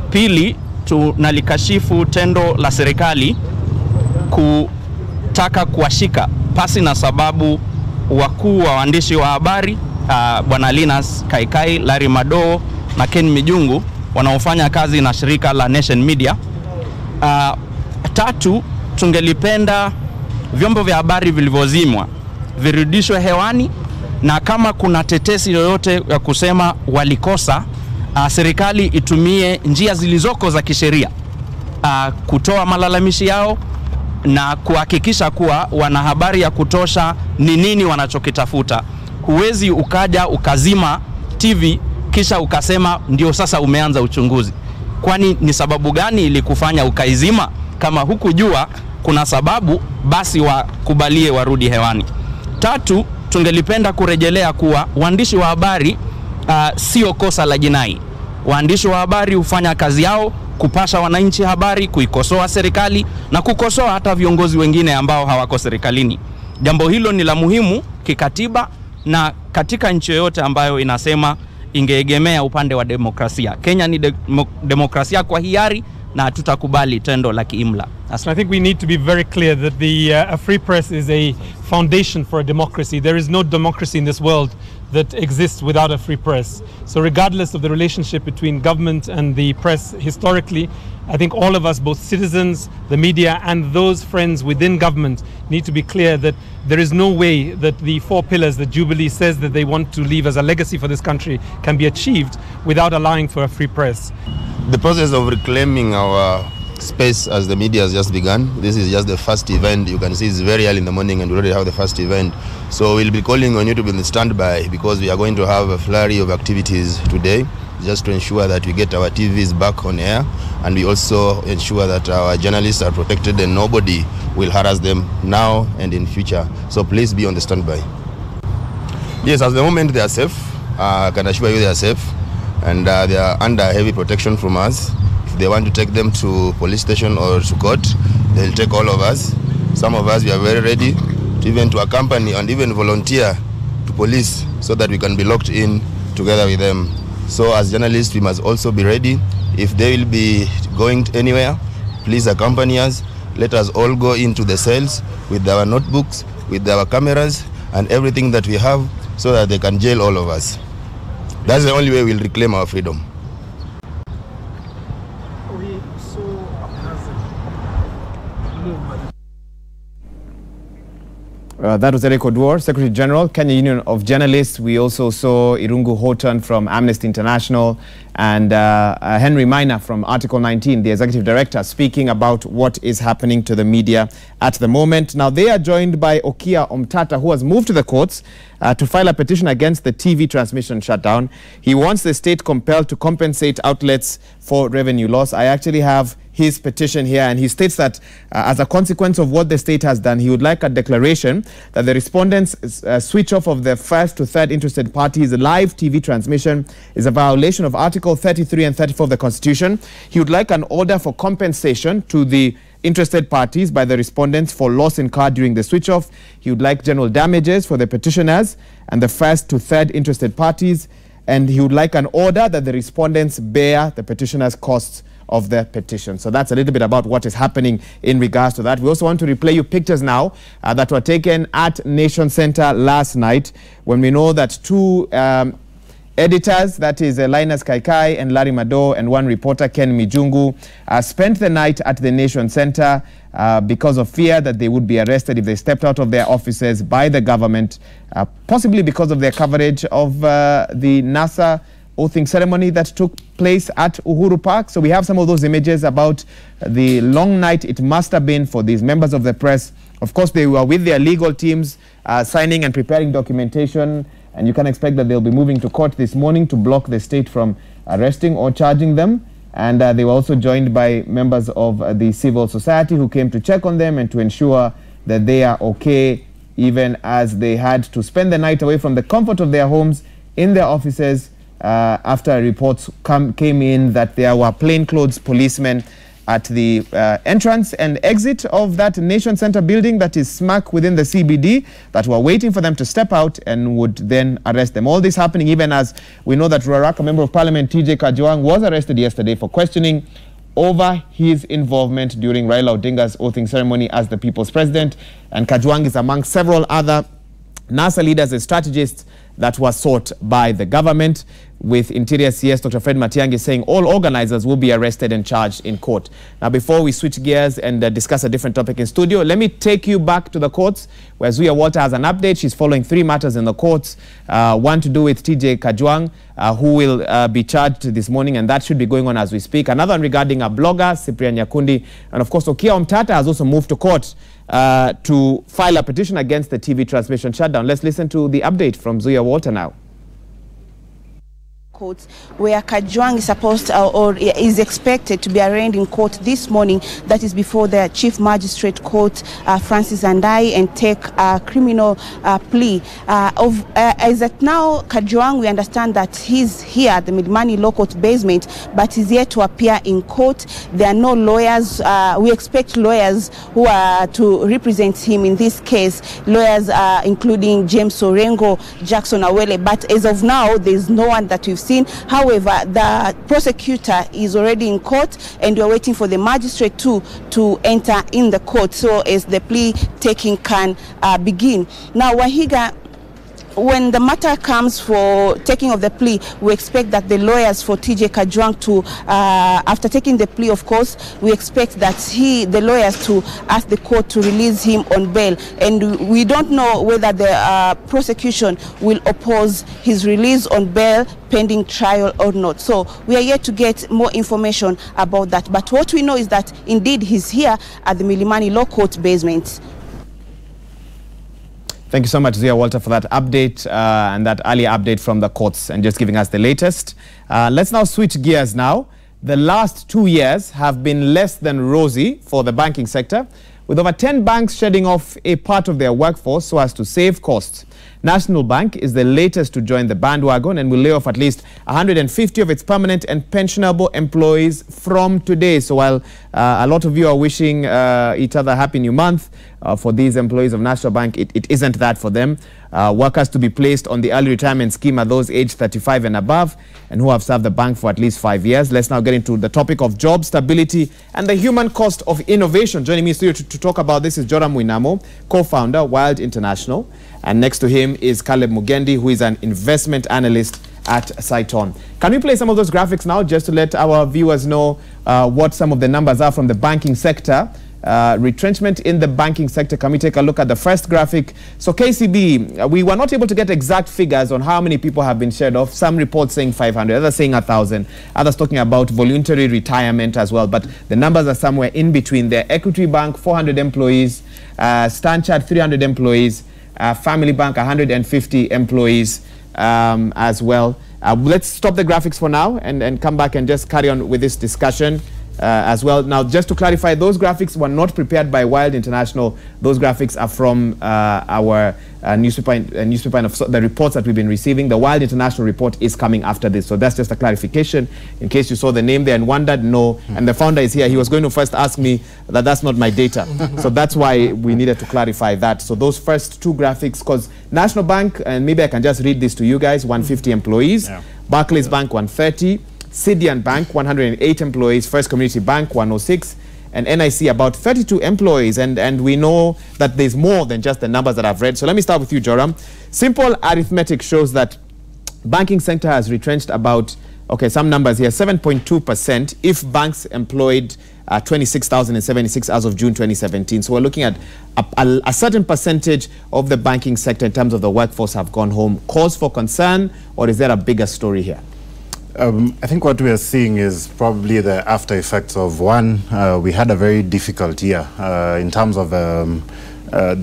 Pili, tunalikashifu tendo la serikali kutaka kuwashika pasi na sababu wakuu wa waandishi wa habari Bwana Linus Kaikai, Larry Madowo na Ken Mijungu wanaofanya kazi na shirika la Nation Media. Tatu, tungelipenda vyombo vya habari vilivyozimwa virudishwe hewani, na kama kuna tetesi yoyote ya kusema walikosa, serikali itumie njia zilizoko za kisheria kutoa malalamishi yao na kuhakikisha kuwa wana habari ya kutosha ni nini wanachokitafuta. Huwezi ukaja ukazima TV kisha ukasema ndio sasa umeanza uchunguzi. Kwani ni sababu gani ili kufanya ukaizima? Kama hukujua kuna sababu, basi wakubalie warudi hewani. Tatu, tungelipenda kurejelea kuwa waandishi wa habari sio kosa la jinai. Waandishi wa habari hufanya kazi yao kupasha wananchi habari, kuikosoa serikali na kukosoa hata viongozi wengine ambao hawako serikalini. Jambo hilo ni la muhimu kikatiba na katika nchi yoyote ambayo inasema ingeegemea upande wa demokrasia. Kenya ni demokrasia kwa hiari na tutakubali tendo la kiimla. I think we need to be very clear that a free press is a foundation for a democracy. There is no democracy in this world that exists without a free press. So regardless of the relationship between government and the press historically, I think all of us, both citizens, the media and those friends within government, need to be clear that there is no way that the 4 pillars that Jubilee says that they want to leave as a legacy for this country can be achieved without allowing for a free press. The process of reclaiming our space as the media has just begun. This is just the first event. You can see it's very early in the morning and we already have the first event. So we'll be calling on you to be in the standby because we are going to have a flurry of activities today just to ensure that we get our TVs back on air, and we also ensure that our journalists are protected and nobody will harass them now and in future. So please be on the standby. Yes, at the moment they are safe. I can assure you they are safe, and they are under heavy protection from us. If they want to take them to police station or to court, they'll take all of us. Some of us, we are very ready to even to accompany and even volunteer to police so that we can be locked in together with them. So as journalists, we must also be ready. If they will be going anywhere, please accompany us. Let us all go into the cells with our notebooks, with our cameras and everything that we have so that they can jail all of us. That's the only way we'll reclaim our freedom. That was Eric Oduor, Secretary General, Kenya Union of Journalists. We also saw Irungu Houghton from Amnesty International and Henry Maina from Article 19, the Executive Director, speaking about what is happening to the media at the moment. Now, they are joined by Okia Omtata, who has moved to the courts to file a petition against the TV transmission shutdown. He wants the state compelled to compensate outlets for revenue loss. I actually have his petition here, and he states that as a consequence of what the state has done, he would like a declaration that the respondents' switch off of the first to third interested parties' live TV transmission is a violation of Article 33 and 34 of the Constitution. He would like an order for compensation to the interested parties by the respondents for loss incurred during the switch off. He would like general damages for the petitioners and the first to third interested parties, and he would like an order that the respondents bear the petitioners' costs of the petition. So that's a little bit about what is happening in regards to that. We also want to replay you pictures now that were taken at Nation Center last night, when we know that 2 editors, that is Linus Kaikai and Larry Madowo, and 1 reporter, Ken Mijungu, spent the night at the Nation Center because of fear that they would be arrested if they stepped out of their offices by the government, possibly because of their coverage of the NASA oathing ceremony that took place at Uhuru Park. So we have some of those images about the long night it must have been for these members of the press. Of course, they were with their legal teams signing and preparing documentation, and you can expect that they'll be moving to court this morning to block the state from arresting or charging them. And they were also joined by members of the civil society who came to check on them and to ensure that they are okay, even as they had to spend the night away from the comfort of their homes in their offices after reports came in that there were plainclothes policemen at the entrance and exit of that Nation Center building that is smack within the CBD, that were waiting for them to step out and would then arrest them. All this happening even as we know that Ruaraka Member of Parliament TJ Kajwang was arrested yesterday for questioning over his involvement during Raila Odinga's oathing ceremony as the people's president. And Kajwang is among several other NASA leaders and strategists that were sought by the government, with Interior CS Dr. Fred Matiang'i saying all organizers will be arrested and charged in court. Now, before we switch gears and discuss a different topic in studio, let me take you back to the courts, where Zuya Walter has an update. She's following 3 matters in the courts, one to do with TJ Kajwang, who will be charged this morning, and that should be going on as we speak. Another one regarding a blogger, Cyprian Nyakundi, and of course, Okia Omtata has also moved to court to file a petition against the TV transmission shutdown. Let's listen to the update from Zuya Walter now. Where Kajwang is supposed to, or is expected to be arraigned in court this morning, that is before the Chief Magistrate Court, Francis Andai, and take a criminal plea. As at now, Kajwang, we understand that he's here at the Milimani Law Court basement, but he's yet to appear in court. There are no lawyers. We expect lawyers who are to represent him in this case, lawyers including James Orengo, Jackson Awele, but as of now, there's no one that we've seen. However, the prosecutor is already in court, and we're waiting for the magistrate to enter in the court, so as the plea taking can begin. Now, Wahiga, when the matter comes for taking of the plea, we expect that the lawyers for TJ Kajwang to, after taking the plea, of course, we expect that the lawyers to ask the court to release him on bail. And we don't know whether the prosecution will oppose his release on bail pending trial or not. So we are yet to get more information about that. But what we know is that indeed he's here at the Milimani Law Court basement. Thank you so much, Zuya Walter, for that update and that early update from the courts and just giving us the latest. Let's now switch gears now. The last 2 years have been less than rosy for the banking sector, with over 10 banks shedding off a part of their workforce so as to save costs. National Bank is the latest to join the bandwagon and will lay off at least 150 of its permanent and pensionable employees from today. So while a lot of you are wishing each other happy new month, for these employees of National Bank, it isn't that for them. Workers to be placed on the early retirement scheme are those aged 35 and above and who have served the bank for at least 5 years. Let's now get into the topic of job stability and the human cost of innovation. Joining me in studio to talk about this is Joram Winamo, co-founder, Wild International. And next to him is Caleb Mugendi, who is an investment analyst at Saiton. Can we play some of those graphics now just to let our viewers know what some of the numbers are from the banking sector? Retrenchment in the banking sector. Can we take a look at the first graphic? So KCB, we were not able to get exact figures on how many people have been shed off. Some reports saying 500, others saying 1,000, others talking about voluntary retirement as well. But the numbers are somewhere in between there. Equity Bank, 400 employees, Stanchart, 300 employees, Family Bank, 150 employees as well. Let's stop the graphics for now and come back and just carry on with this discussion as well. Now, just to clarify, those graphics were not prepared by Wild International. Those graphics are from our newspaper and the reports that we've been receiving. The Wild International report is coming after this. So that's just a clarification in case you saw the name there and wondered. No, and the founder is here. He was going to first ask me that that's not my data. So that's why we needed to clarify that. So those first 2 graphics, because National Bank, and maybe I can just read this to you guys, 150 employees. Yeah. Barclays Bank, 130. Sidian Bank, 108 employees. First Community Bank, 106. And NIC, about 32 employees. And we know that there's more than just the numbers that I've read. So let me start with you, Joram. Simple arithmetic shows that banking sector has retrenched about, okay, some numbers here, 7.2% if banks employed 26,076 as of June 2017. So we're looking at a certain percentage of the banking sector in terms of the workforce have gone home. Cause for concern, or is there a bigger story here? I think what we are seeing is probably the after effects of one. We had a very difficult year in terms of the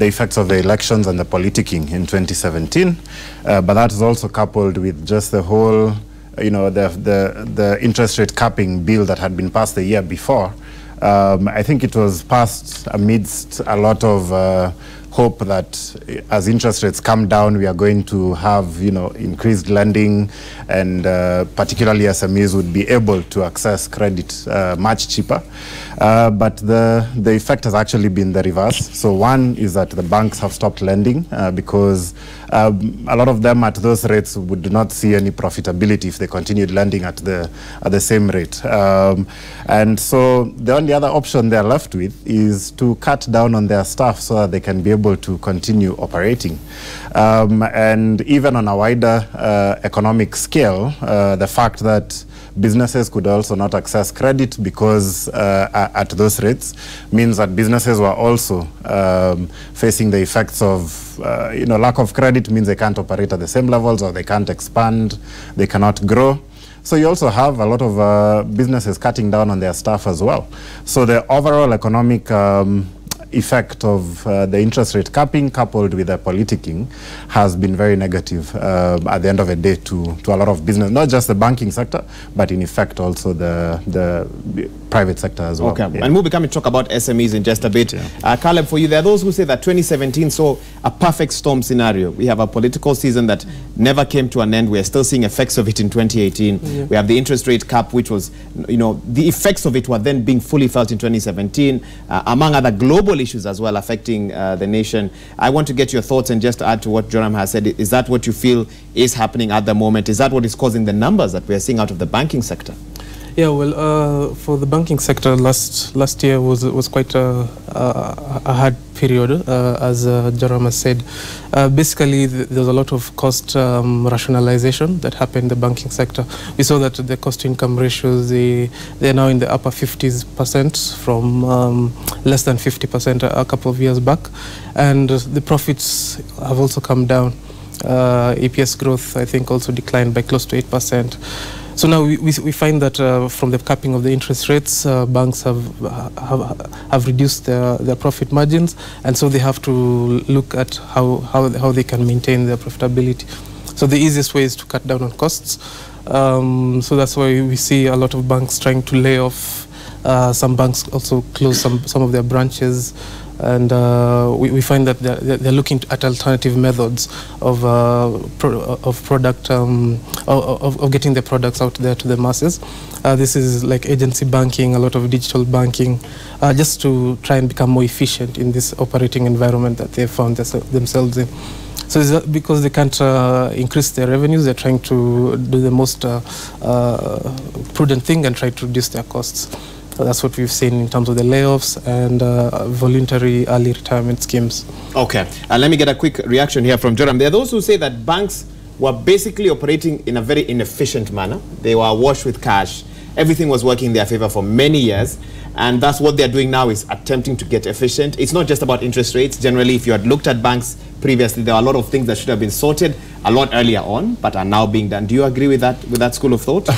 effects of the elections and the politicking in 2017, but that is also coupled with just the whole, the interest rate capping bill that had been passed the year before. I think it was passed amidst a lot of hope that as interest rates come down, we are going to have, increased lending, and particularly SMEs would be able to access credit much cheaper. But the effect has actually been the reverse. So one is that the banks have stopped lending because a lot of them at those rates would not see any profitability if they continued lending at the same rate. And so the only other option they're left with is to cut down on their staff so that they can be able to continue operating. And even on a wider economic scale, the fact that businesses could also not access credit because at those rates means that businesses were also facing the effects of lack of credit means they can't operate at the same levels, or they can't expand, they cannot grow. So you also have a lot of businesses cutting down on their staff as well. So the overall economic effect of the interest rate capping coupled with the politicking has been very negative at the end of the day to a lot of business, not just the banking sector, but in effect also the private sector as well. Okay, and we'll be coming to talk about SMEs in just a bit. Caleb, for you, there are those who say that 2017 saw a perfect storm scenario. We have a political season that never came to an end. We are still seeing effects of it in 2018. We have the interest rate cap, which was, the effects of it were then being fully felt in 2017, among other global issues as well affecting the nation. I want to get your thoughts and just add to what Joram has said. Is that what you feel is happening at the moment? Is that what is causing the numbers that we are seeing out of the banking sector? Yeah, well, for the banking sector, last year was quite a hard period, as Joram has said. Basically, there's a lot of cost rationalization that happened in the banking sector. We saw that the cost-to-income ratios, they're now in the upper 50% from less than 50% a couple of years back. And the profits have also come down. EPS growth, I think, also declined by close to 8%. So now we find that from the capping of the interest rates, banks have reduced their profit margins, and so they have to look at how they can maintain their profitability. So the easiest way is to cut down on costs. So that's why we see a lot of banks trying to lay off. Some banks also close some of their branches. And we find that they're looking at alternative methods of getting their products out there to the masses. This is like agency banking, a lot of digital banking, just to try and become more efficient in this operating environment that they found themselves in. So is that because they can't increase their revenues, they're trying to do the most prudent thing and try to reduce their costs. That's what we've seen in terms of the layoffs and voluntary early retirement schemes. Okay, and let me get a quick reaction here from Joram. There are those who say that banks were basically operating in a very inefficient manner. They were awash with cash. Everything was working in their favor for many years. And that's what they're doing now, is attempting to get efficient. It's not just about interest rates. Generally, if you had looked at banks previously, there are a lot of things that should have been sorted a lot earlier on, but are now being done. Do you agree with that school of thought?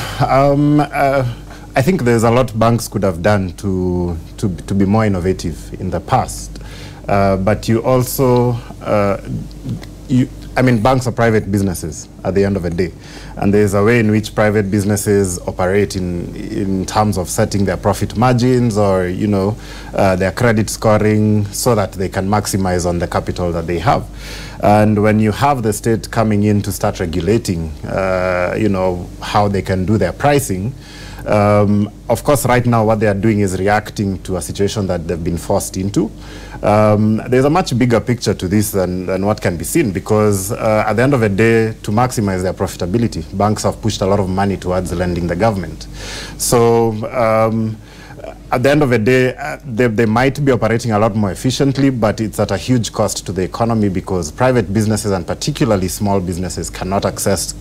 I think there's a lot banks could have done to be more innovative in the past. But you also, banks are private businesses at the end of the day. And there's a way in which private businesses operate in terms of setting their profit margins or, their credit scoring so that they can maximize on the capital that they have. And when you have the state coming in to start regulating, how they can do their pricing, of course, right now what they are doing is reacting to a situation that they've been forced into. There's a much bigger picture to this than what can be seen, because at the end of the day, to maximize their profitability, banks have pushed a lot of money towards lending the government. So at the end of the day, they might be operating a lot more efficiently, but it's at a huge cost to the economy, because private businesses, and particularly small businesses, cannot access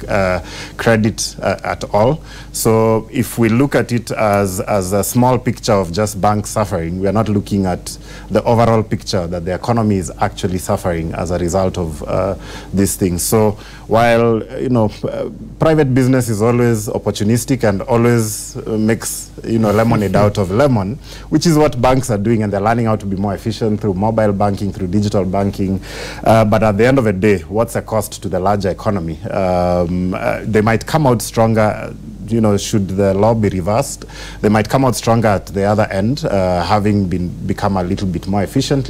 credit at all. So if we look at it as a small picture of just banks suffering, we are not looking at the overall picture that the economy is actually suffering as a result of these things. So while private business is always opportunistic and always makes lemonade out of lemon, which is what banks are doing, and they're learning how to be more efficient through mobile banking, through digital banking. But at the end of the day, what's the cost to the larger economy? They might come out stronger should the law be reversed, they might come out stronger at the other end, having become a little bit more efficient.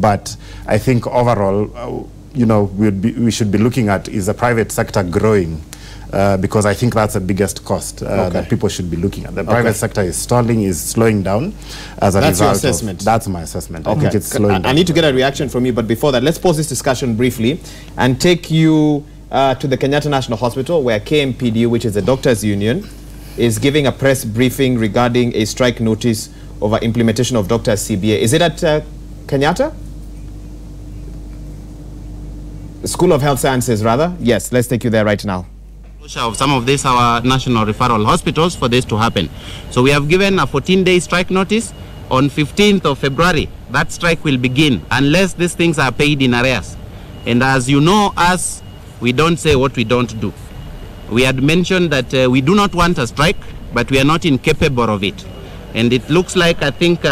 But I think overall, we should be looking at, is the private sector growing? Because I think that's the biggest cost that people should be looking at. The private sector is stalling, is slowing down as a result. That's your assessment? That's my assessment. I think it's slowing down. I need to get a reaction from you, but before that, let's pause this discussion briefly and take you to the Kenyatta National Hospital, where KMPDU, which is the doctors' union, is giving a press briefing regarding a strike notice over implementation of doctors' CBA. Is it at Kenyatta? The School of Health Sciences, rather? Yes, let's take you there right now. Of some of these our national referral hospitals for this to happen. So we have given a 14-day strike notice. On 15th of February, that strike will begin unless these things are paid in arrears. And as you know, us, we don't say what we don't do. We had mentioned that we do not want a strike, but we are not incapable of it. And it looks like, I think,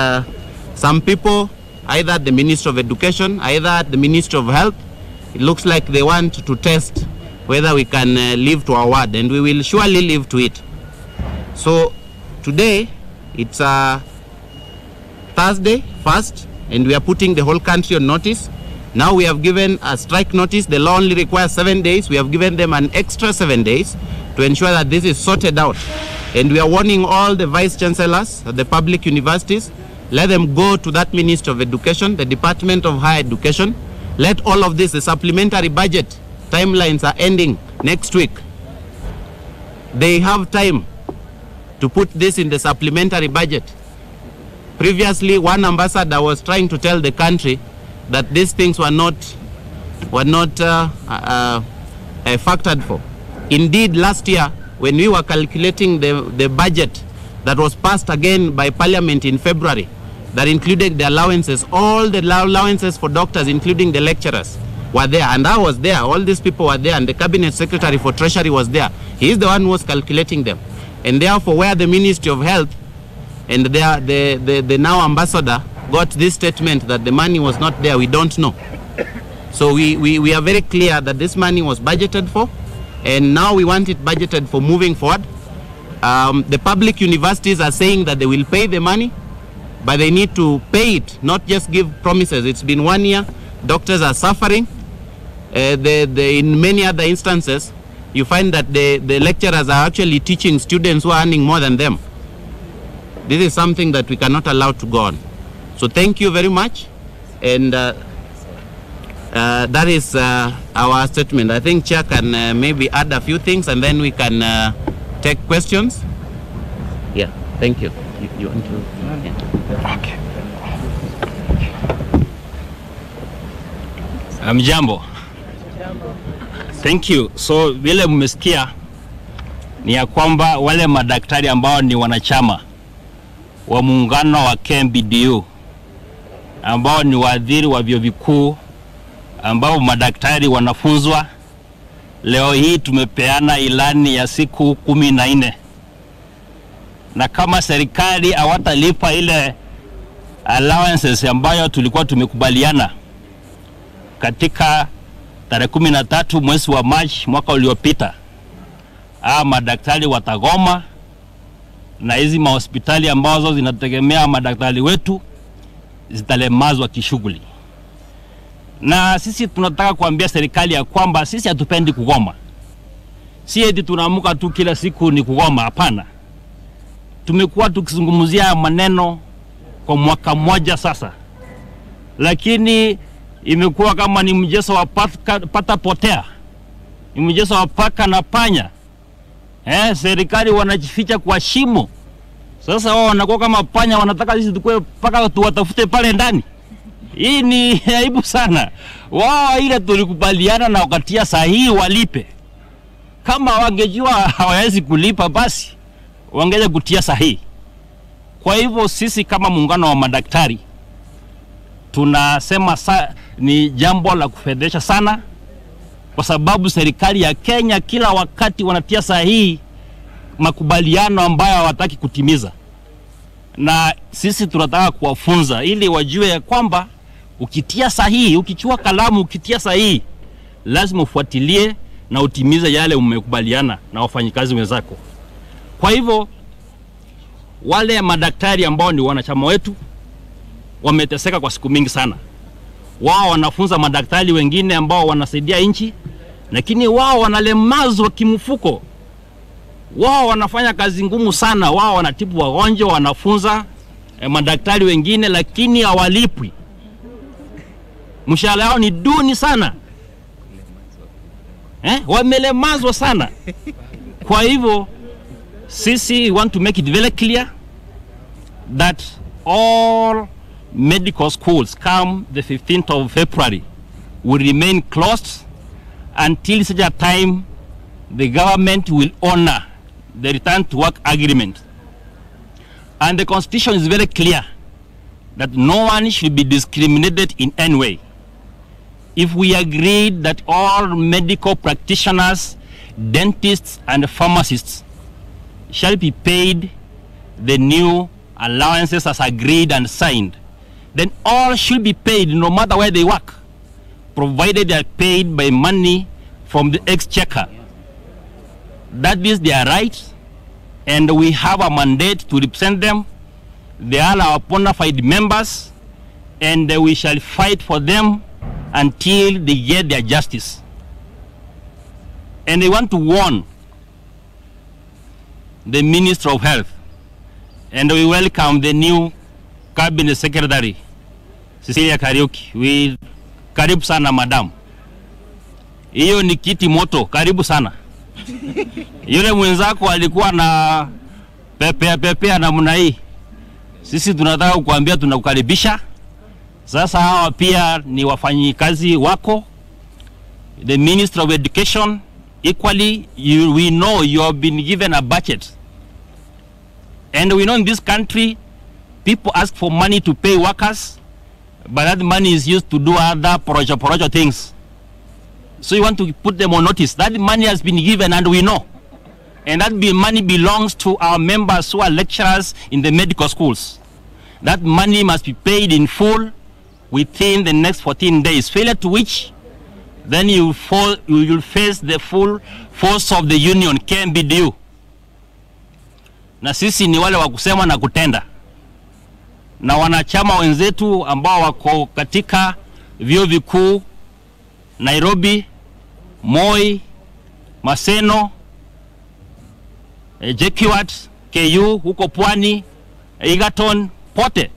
some people, either at the Ministry of Education, either at the Ministry of Health, it looks like they want to test whether we can live to our word, and we will surely live to it. So today, it's Thursday, 1st, and we are putting the whole country on notice. Now we have given a strike notice. The law only requires 7 days. We have given them an extra 7 days to ensure that this is sorted out. And we are warning all the vice chancellors at the public universities, let them go to that Ministry of Education, the Department of Higher Education. Let all of this, the supplementary budget timelines are ending next week. They have time to put this in the supplementary budget. Previously, one ambassador was trying to tell the country that these things were not factored for. Indeed, last year, when we were calculating the budget that was passed again by Parliament in February, that included the allowances, all the allowances for doctors, including the lecturers, were there, and I was there. All these people were there, and the Cabinet Secretary for Treasury was there. He is the one who was calculating them. And therefore, where the Ministry of Health and the now ambassador got this statement that the money was not there, we don't know. So we are very clear that this money was budgeted for, and now we want it budgeted for moving forward. The public universities are saying that they will pay the money, but they need to pay it, not just give promises. It's been 1 year. Doctors are suffering. In many other instances, you find that the lecturers are actually teaching students who are earning more than them. This is something that we cannot allow to go on. So thank you very much. And that is our statement. I think Chair can maybe add a few things, and then we can take questions. Yeah, thank you. You want to? Yeah. Okay. Jambo. Thank you. So vile mmesikia ni ya kwamba wale madaktari ambao ni wanachama wa muungano wa KMPDU ambao ni waadhiri wa vyuo vikuu ambao madaktari wanafunzwa, leo hii tumepeana ilani ya siku 14, na kama serikali hawatalipa ile allowances ambayo tulikuwa tumekubaliana katika tarehe 13 mwezi wa March mwaka uliopita, madaktari watagoma, na hizi mahospitali ambazo zinategemea madaktari wetu zitalemazwa kishughuli. Na sisi tunataka kuambia serikali ya kwamba sisi hatupendi kugoma. Si eti tunaamuka tu kila siku ni kugoma, hapana. Tumekuwa tukizungumzia maneno kwa mwaka mmoja sasa, lakini imekuwa kama ni mchezo wa pata potea, ni mchezo wa paka na panya. Serikali wanajificha kwa shimo. Sasa wao wanakuwa kama panya, wanataka sisi tukue paka tuwatafute pale ndani. Hii ni aibu sana. Wao ile tulikubaliana na wakatia sahihi walipe. Kama wangejua hawawezi kulipa, basi wangeje kutia sahihi. Kwa hivyo sisi kama muungano wa madaktari tunasema ni jambo la kufedhesha sana, kwa sababu serikali ya Kenya kila wakati wanatia sahihi makubaliano ambayo hawataki kutimiza. Na sisi tunataka kuwafunza ili wajue ya kwamba ukitia sahihi, ukichukua kalamu ukitia sahihi, lazima ufuatilie na utimize yale umekubaliana na wafanyikazi wenzako. Kwa hivyo wale madaktari ambao ni wanachama wetu wameteseka kwa siku mingi sana. Wao wanafunza madaktari wengine ambao wanasaidia nchi, lakini wao wanalemazwa kimfuko. Wao wanafanya kazi ngumu sana, wao wanatibu wagonjwa, wanafunza madaktari wengine, lakini hawalipwi. Mshahara wao ni duni sana. Wamelemazwa sana. Kwa hivyo sisi want to make it very clear that all medical schools come the 15th of February will remain closed until such a time the government will honor the return to work agreement. And the constitution is very clear that no one should be discriminated in any way. If we agreed that all medical practitioners, dentists and pharmacists shall be paid the new allowances as agreed and signed, then all should be paid no matter where they work, provided they are paid by money from the exchequer. That is their right, and we have a mandate to represent them. They are our bona fide members, and we shall fight for them until they get their justice. And I want to warn the Minister of Health, and we welcome the new Cabinet Secretary, Cecilia Kariuki. We karibu sana madam. Hiyo ni kiti moto, karibu sana. Yule mwenzako alikuwa na pepea namna hii. Sisi tunataka kukuambia tunakukaribisha. Sasa hawa pia ni wafanyikazi wako. The Minister of Education, equally, we know you have been given a budget. And we know in this country, people ask for money to pay workers, but that money is used to do other project things. So you want to put them on notice. That money has been given and we know. And that money belongs to our members who are lecturers in the medical schools. That money must be paid in full within the next 14 days. Failure to which, then you will face the full force of the union, can be due. Na sisi ni wale wa kusema na kutenda. Na wanachama wenzetu ambao wako katika vyuo vikuu Nairobi, Moi, Maseno, JKUAT, KU, huko Pwani, Egerton, pote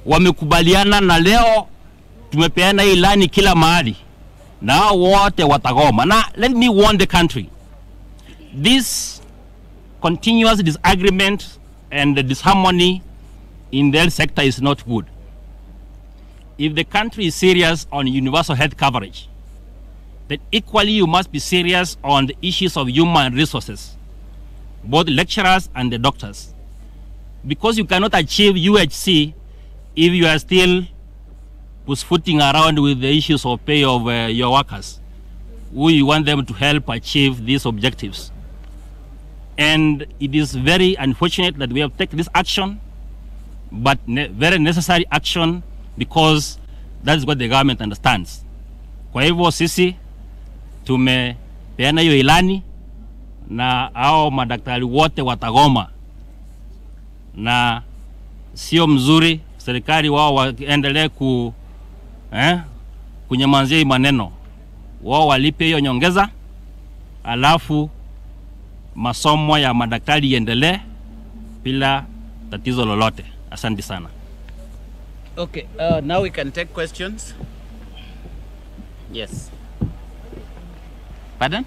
wamekubaliana, na leo tumepeana ilani kila mahali na wote watagoma. Na let me warn the country, this continuous disagreement and the disharmony in the health sector is not good. If the country is serious on universal health coverage, then equally you must be serious on the issues of human resources, both lecturers and the doctors. Because you cannot achieve UHC if you are still pussyfooting around with the issues of pay of your workers, who you want them to help achieve these objectives. And it is very unfortunate that we have taken this action, but very necessary action, because that is what the government understands. Kwa hivyo sisi tumepeana hiyo ilani na hao madaktari wote watagoma, na sio mzuri serikali wao waendelee kunyamazia hii maneno. Wao walipe hiyo nyongeza, alafu masomo ya madaktari iendelee bila tatizo lolote. Asante sana. Okay, now we can take questions. Yes. Pardon?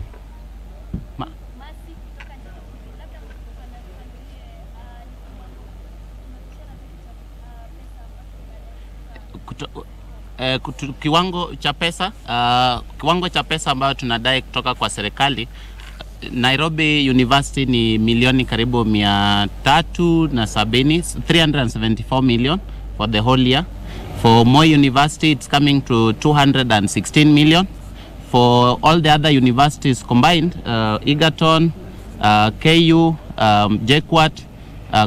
Kiwango cha pesa ambayo tunadai kutoka kwa serikali, Nairobi University ni milioni karibu 374 million for the whole year. For Moi University, it's coming to 216 million. For all the other universities combined, Egerton, KU, JKUAT,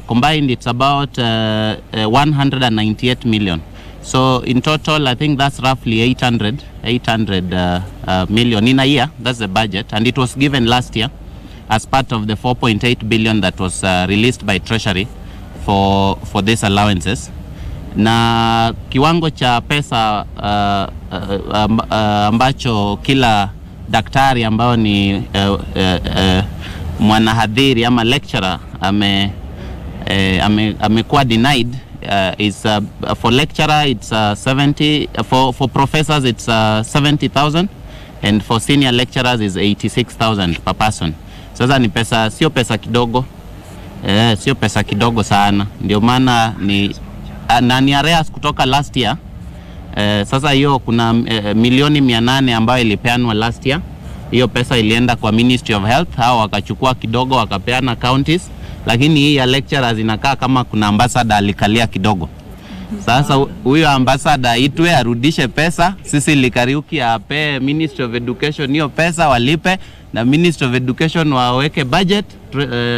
combined, it's about 198 million. So in total, I think that's roughly 800 million in a year. That's the budget, and it was given last year as part of the 4.8 billion that was released by Treasury for these allowances. Na kiwango cha pesa ambacho kila daktari ambao ni mwanahadhiri ama lecturer amekuwa denied is for lecturer it's 70, for professors it's 70,000, and for senior lecturers is 86,000 per person. Sasa ni pesa, sio pesa kidogo, sio pesa kidogo sana, ndio maana ni arrears kutoka last year. Sasa hiyo kuna milioni 800 ambayo ilipeanwa last year. Hiyo pesa ilienda kwa Ministry of Health, hao wakachukua kidogo wakapeana counties, lakini hii ya lecturers inakaa kama kuna ambassador alikalia kidogo. Sasa huyo ambassador itwe arudishe pesa, sisi Likariuki ape Ministry of Education hiyo pesa walipe, na Ministry of Education waweke budget.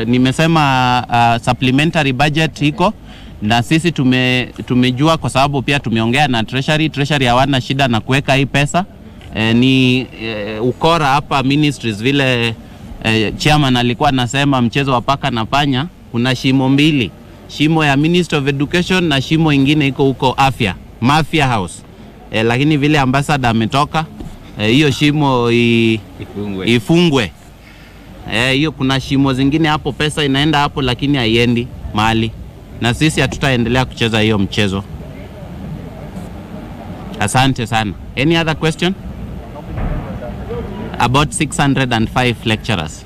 Nimesema supplementary budget iko, na sisi tumejua kwa sababu pia tumeongea na Treasury hawana shida na kuweka hii pesa. Ni ukora hapa ministries vile chairman alikuwa anasema mchezo wa paka na panya. Kuna shimo mbili, shimo ya Ministry of Education na shimo ingine iko huko afya, Mafia House. Lakini vile ambassador ametoka, hiyo shimo ifungwe. Hiyo kuna shimo zingine hapo, pesa inaenda hapo lakini haiendi mahali, na sisi hatutaendelea kucheza hiyo mchezo. Asante sana. Any other question? About 605 lecturers.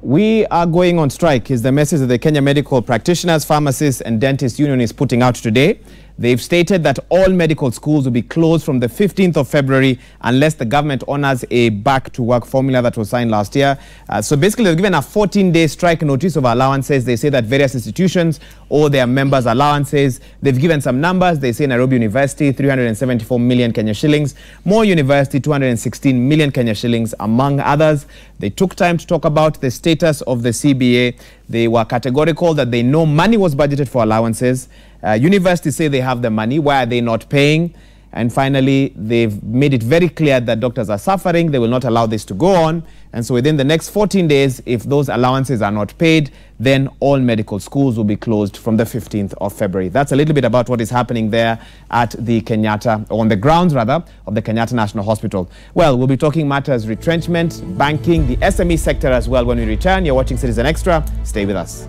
We are going on strike is the message that the Kenya Medical Practitioners, Pharmacists and Dentists Union is putting out today. They've stated that all medical schools will be closed from the 15th of February unless the government honors a back-to-work formula that was signed last year. So basically, they've given a 14-day strike notice of allowances. They say that various institutions owe their members allowances. They've given some numbers. They say Nairobi University, 374 million Kenya shillings. Moi University, 216 million Kenya shillings, among others. They took time to talk about the status of the CBA. They were categorical that they know money was budgeted for allowances. Universities say they have the money. Why are they not paying? And finally, they've made it very clear that doctors are suffering. They will not allow this to go on. And so within the next 14 days, if those allowances are not paid, then all medical schools will be closed from the 15th of February. That's a little bit about what is happening there at the Kenyatta, or on the grounds rather, of the Kenyatta National Hospital. Well, we'll be talking matters retrenchment, banking, the SME sector as well when we return. You're watching Citizen Extra. Stay with us.